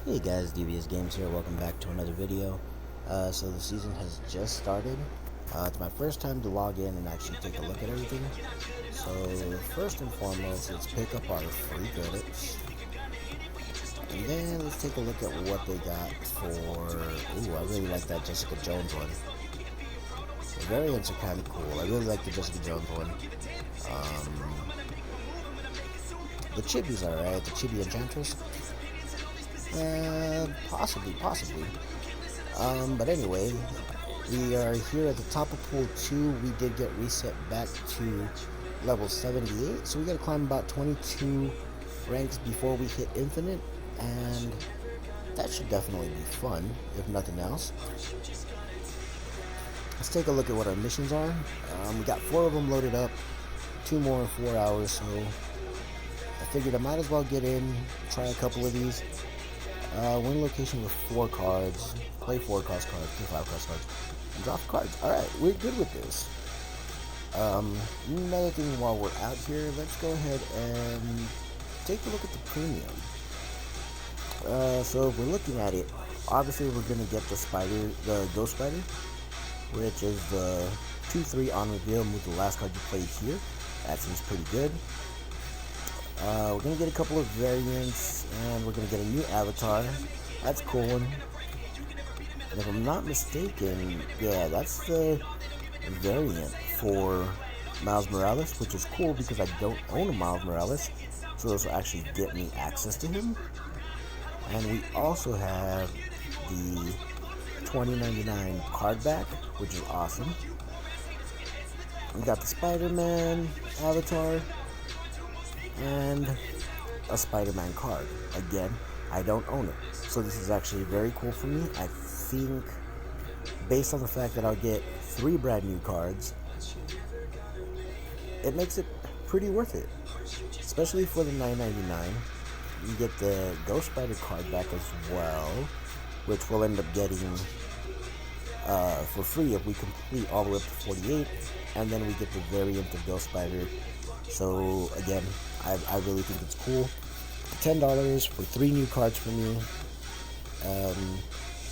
Hey guys, DVSGames here. Welcome back to another video. So the season has just started. It's my first time to log in and actually take a look at everything. So first and foremost, let's pick up our free credits. And then let's take a look at what they got for... Ooh, I really like that Jessica Jones one. The variants are kind of cool. I really like the Jessica Jones one. The Chibi's alright. The Chibi Enchantress. Possibly. But anyway, we are here at the top of pool 2. We did get reset back to level 78, so we gotta climb about 22 ranks before we hit infinite, and that should definitely be fun, if nothing else. Let's take a look at what our missions are. We got 4 of them loaded up, 2 more in 4 hours, so I figured I might as well get in, try a couple of these. Win location with 4 cards, play 4 cost cards, play 5 cost cards, and drop cards. Alright, we're good with this. Another thing while we're out here, let's go ahead and take a look at the premium. So if we're looking at it, obviously we're going to get the Ghost Spider, which is the 2/3 on reveal, move the last card you played here. That seems pretty good. We're going to get a couple of variants, and we're going to get a new avatar. That's a cool one. And if I'm not mistaken, yeah, that's the variant for Miles Morales, which is cool because I don't own a Miles Morales, so this will actually get me access to him. And we also have the 2099 card back, which is awesome. We got the Spider-Man avatar and a Spider-Man card. Again, I don't own it, so this is actually very cool for me. I think, based on the fact that I'll get 3 brand new cards, it makes it pretty worth it, especially for the $9.99. You get the Ghost Spider card back as well, which we'll end up getting for free if we complete all the way up to 48, and then we get the variant of Ghost Spider. So again, I really think it's cool. $10 for 3 new cards from you,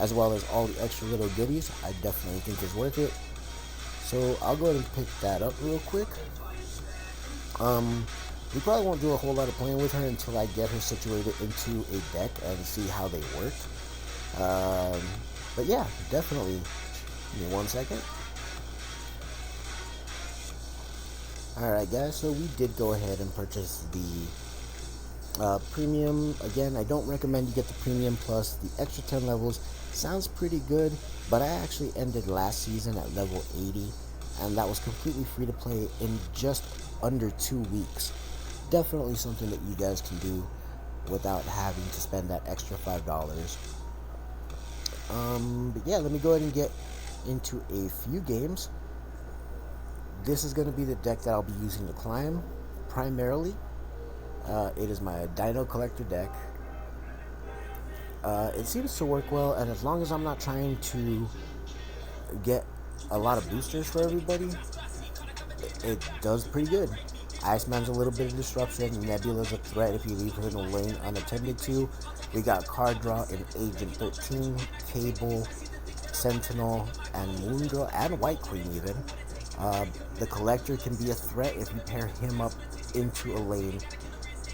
as well as all the extra little goodies. I definitely think it's worth it. So I'll go ahead and pick that up real quick. We probably won't do a whole lot of playing with her until I get her situated into a deck and see how they work. But yeah, definitely. Give me 1 second. Alright guys, so we did go ahead and purchase the premium. Again, I don't recommend you get the premium plus the extra 10 levels. Sounds pretty good, but I actually ended last season at level 80, and that was completely free to play in just under 2 weeks. Definitely something that you guys can do without having to spend that extra $5. But yeah, let me go ahead and get into a few games. This is going to be the deck that I'll be using to climb, primarily. It is my Dino Collector Deck. It seems to work well, and as long as I'm not trying to get a lot of boosters for everybody, it does pretty good. Iceman's a little bit of disruption. Nebula's a threat if you leave her in the lane unattended to. We got card draw in Agent 13, Cable, Sentinel, and Moon Girl, and White Queen even. The Collector can be a threat if you pair him up into a lane,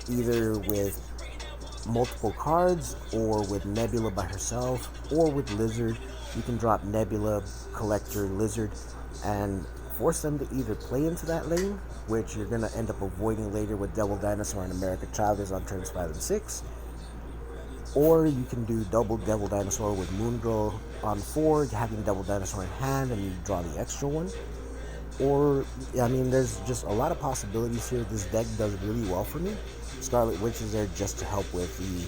either with multiple cards, or with Nebula by herself, or with Lizard. You can drop Nebula, Collector, Lizard, and force them to either play into that lane, which you're going to end up avoiding later with Devil Dinosaur and America Chavez on turns 5 and 6. Or you can do double Devil Dinosaur with Moon Girl on 4, having Devil Dinosaur in hand, and you draw the extra one. Or, I mean, there's just a lot of possibilities here. This deck does really well for me. Scarlet Witch is there just to help with the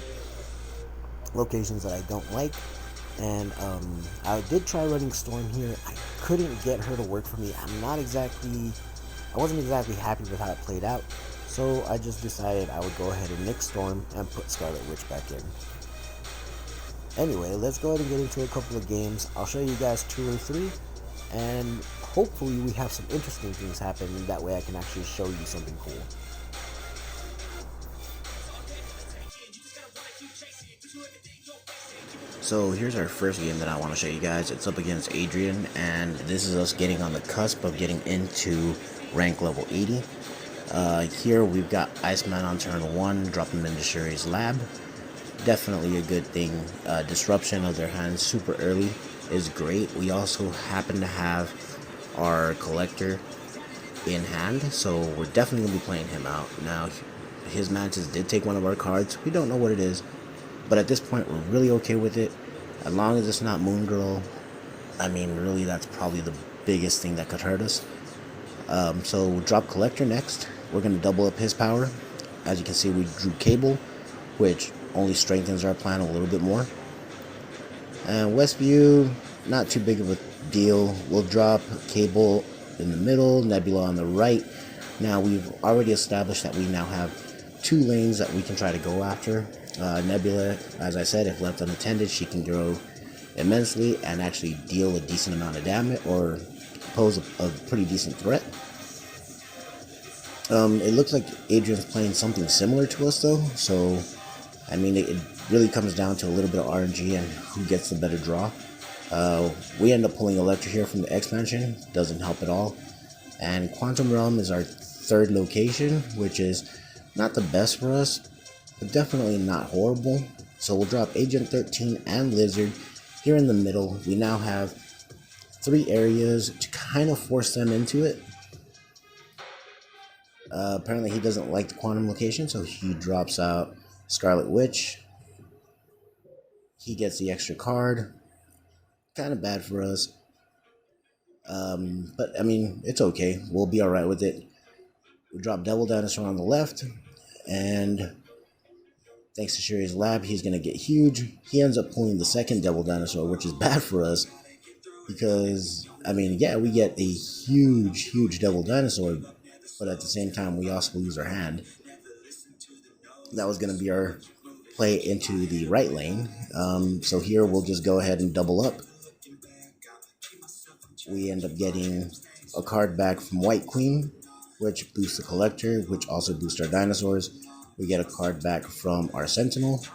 locations that I don't like. And I did try running Storm here. I couldn't get her to work for me. I wasn't exactly happy with how it played out. So I just decided I would go ahead and nix Storm and put Scarlet Witch back in. Anyway, let's go ahead and get into a couple of games. I'll show you guys 2 or 3, and hopefully we have some interesting things happen, and that way I can actually show you something cool. So here's our first game that I want to show you guys. It's up against Adrian, and this is us getting on the cusp of getting into rank level 80. Here we've got Iceman on turn 1, drop him into Shuri's lab. Definitely a good thing. Disruption of their hands super early is great. We also happen to have our collector in hand, so we're definitely going to be playing him out. Now, his mantis did take one of our cards. We don't know what it is, but at this point we're really okay with it. As long as it's not Moon Girl, I mean, really, that's probably the biggest thing that could hurt us. So we'll drop Collector next. We're going to double up his power. As you can see, we drew Cable, which only strengthens our plan a little bit more. And Westview, not too big of a deal. We'll drop Cable in the middle, Nebula on the right. Now, we've already established that we now have 2 lanes that we can try to go after. Nebula, as I said, if left unattended, she can grow immensely and actually deal a decent amount of damage or pose a pretty decent threat. It looks like Adrian's playing something similar to us though, so I mean it really comes down to a little bit of RNG and who gets the better draw. We end up pulling Electra here from the expansion, doesn't help at all. And Quantum Realm is our 3rd location, which is not the best for us, but definitely not horrible. So we'll drop Agent 13 and Lizard here in the middle. We now have 3 areas to kind of force them into it. Apparently he doesn't like the quantum location, so he drops out Scarlet Witch. He gets the extra card. Kind of bad for us. But I mean, it's okay. We'll be alright with it. We drop Devil Dinosaur on the left, and thanks to Shuri's lab, he's going to get huge. He ends up pulling the 2nd Devil Dinosaur, which is bad for us. Because, I mean, yeah, we get a huge Devil Dinosaur, but at the same time, we also lose our hand. That was going to be our play into the right lane. So here we'll just go ahead and double up. We end up getting a card back from White Queen, which boosts the Collector, which also boosts our dinosaurs. We get a card back from our Sentinel,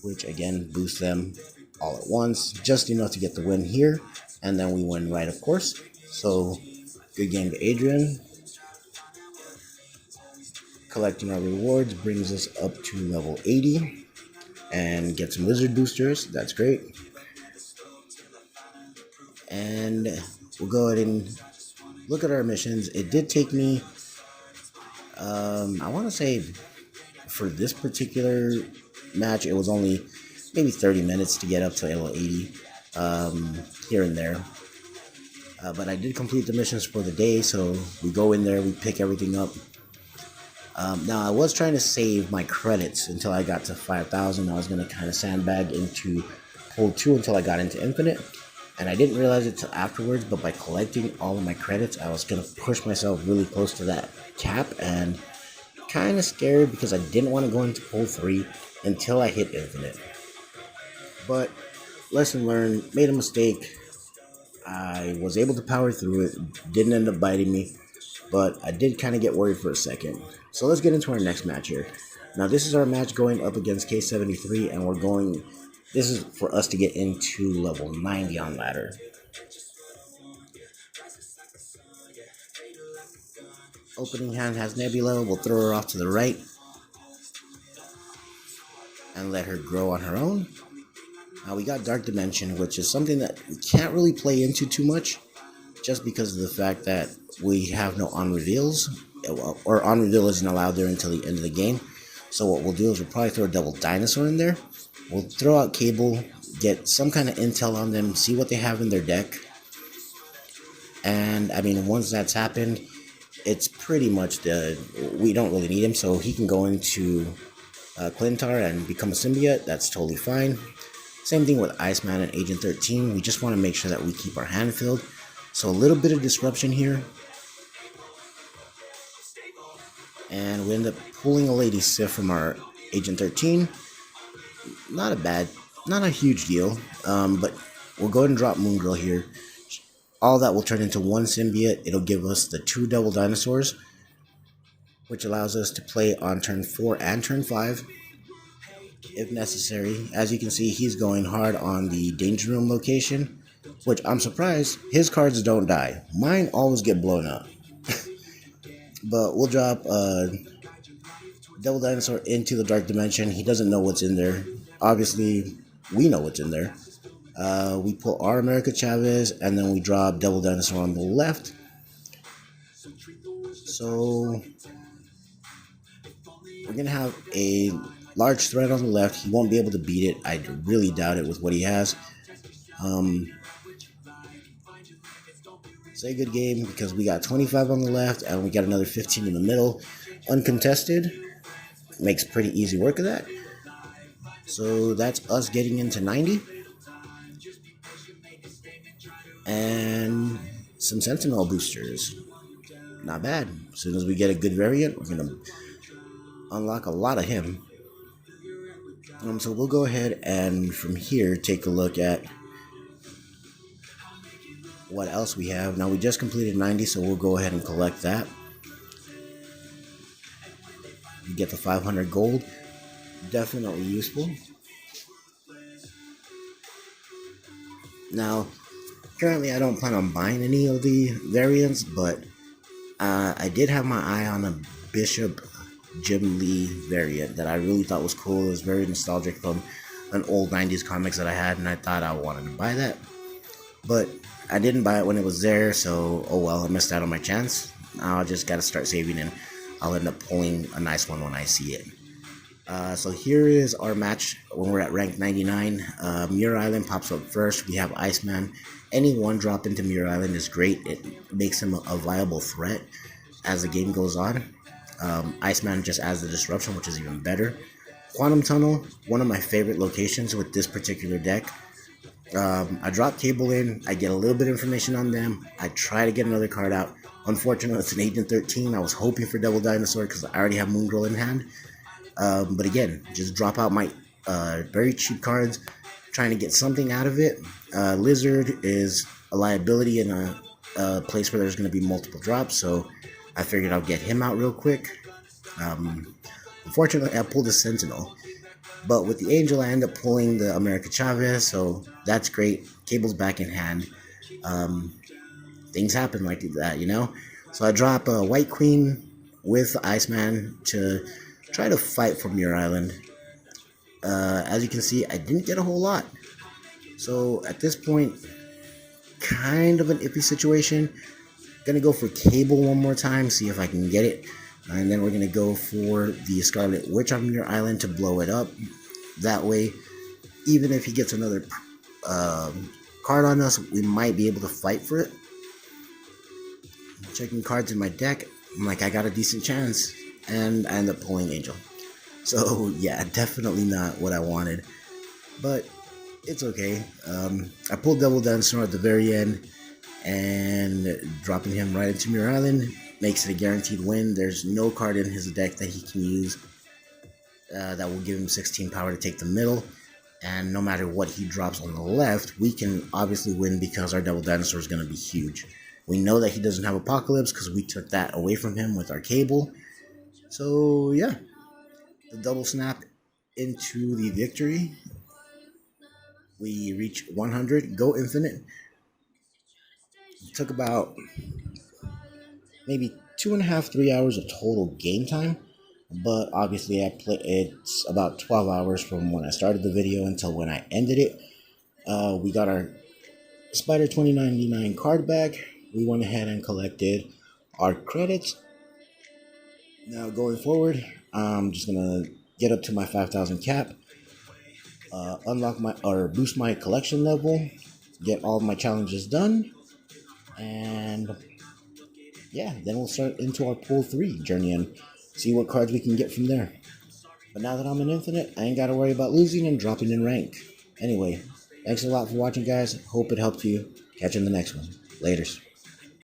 which again boosts them all at once, just enough to get the win here. And then we win right, of course. So, good game to Adrian. Collecting our rewards brings us up to level 80. And get some Lizard boosters. That's great. And we'll go ahead and look at our missions. It did take me, I want to say, for this particular match, it was only maybe 30 minutes to get up to level 80. Here and there, but I did complete the missions for the day, so we go in there, we pick everything up. Now I was trying to save my credits until I got to 5,000. I was going to kind of sandbag into pull 2 until I got into infinite, and I didn't realize it till afterwards, but by collecting all of my credits, I was going to push myself really close to that cap, and kind of scared because I didn't want to go into pull 3 until I hit infinite. But lesson learned, made a mistake. I was able to power through it, didn't end up biting me, but I did kind of get worried for a second. So let's get into our next match here. Now this is our match going up against K73, and this is for us to get into level 90 on ladder. Opening hand has Nebula, we'll throw her off to the right and let her grow on her own. Now we got Dark Dimension, which is something that we can't really play into too much, just because of the fact that we have no on-reveals, or on-reveal isn't allowed there until the end of the game. So what we'll do is we'll probably throw a Devil Dinosaur in there. We'll throw out Cable, get some kind of intel on them, see what they have in their deck. And, I mean, once that's happened, it's pretty much we don't really need him, so he can go into Clintar and become a symbiote. That's totally fine. Same thing with Iceman and Agent 13. We just want to make sure that we keep our hand filled. So a little bit of disruption here. And we end up pulling a Lady Sif from our Agent 13. Not a huge deal. But we'll go ahead and drop Moon Girl here. All that will turn into one symbiote. It'll give us the 2 Devil Dinosaurs, which allows us to play on turn 4 and turn 5. if necessary. As you can see, he's going hard on the danger room location, which I'm surprised his cards don't die. Mine always get blown up. But we'll drop Devil Dinosaur into the Dark Dimension. He doesn't know what's in there. Obviously, we know what's in there. We pull our America Chavez, and then we drop Devil Dinosaur on the left. So we're going to have a large threat on the left. He won't be able to beat it. I really doubt it with what he has. Say good game, because we got 25 on the left and we got another 15 in the middle. Uncontested. Makes pretty easy work of that. So that's us getting into 90. And some Sentinel boosters. Not bad. As soon as we get a good variant, we're going to unlock a lot of him. So we'll go ahead and from here take a look at what else we have. Now we just completed 90, so we'll go ahead and collect that. You get the 500 gold. Definitely useful. Now, currently I don't plan on buying any of the variants, but I did have my eye on a Bishop Jim Lee variant that I really thought was cool. It was very nostalgic from an old 90s comics that I had, and I thought I wanted to buy that. But I didn't buy it when it was there, so oh well, I missed out on my chance. Now I just gotta start saving, and I'll end up pulling a nice one when I see it. So here is our match when we're at rank 99. Muir Island pops up first. We have Iceman. Any one drop into Muir Island is great. It makes him a viable threat as the game goes on. Iceman just adds the disruption, which is even better. Quantum Tunnel, one of my favorite locations with this particular deck. I drop Cable in, I get a little bit of information on them, I try to get another card out. Unfortunately, it's an Agent 13. I was hoping for Devil Dinosaur because I already have Moon Girl in hand. But again, just drop out my very cheap cards, trying to get something out of it. Lizard is a liability in a place where there's going to be multiple drops, so I figured I'll get him out real quick. Unfortunately, I pulled a Sentinel. But with the Angel, I end up pulling the America Chavez, so that's great. Cable's back in hand. Things happen like that, you know? So I drop a White Queen with Iceman to try to fight for Muir Island. As you can see, I didn't get a whole lot. So at this point, kind of an iffy situation. Gonna go for Cable one more time, see if I can get it. And then we're going to go for the Scarlet Witch on Muir Island to blow it up. That way, even if he gets another card on us, we might be able to fight for it. Checking cards in my deck, I'm like, I got a decent chance. And I end up pulling Angel. So, yeah, definitely not what I wanted. But it's okay. I pulled Devil Dinosaur at the very end. And dropping him right into Muir Island makes it a guaranteed win. There's no card in his deck that he can use that will give him 16 power to take the middle. And no matter what he drops on the left, we can obviously win because our Devil Dinosaur is going to be huge. We know that he doesn't have Apocalypse because we took that away from him with our Cable. So, yeah. The double snap into the victory. We reach 100, go infinite. It took about maybe 2.5, 3 hours of total game time, but obviously it's about 12 hours from when I started the video until when I ended it. We got our Spider 2099 card back. We went ahead and collected our credits. Now going forward, I'm just gonna get up to my 5,000 cap, unlock boost my collection level, get all of my challenges done, and yeah, then we'll start into our pool 3 journey and see what cards we can get from there. But now that I'm in Infinite, I ain't got to worry about losing and dropping in rank. Anyway, thanks a lot for watching, guys. Hope it helped you. Catch you in the next one. Laters.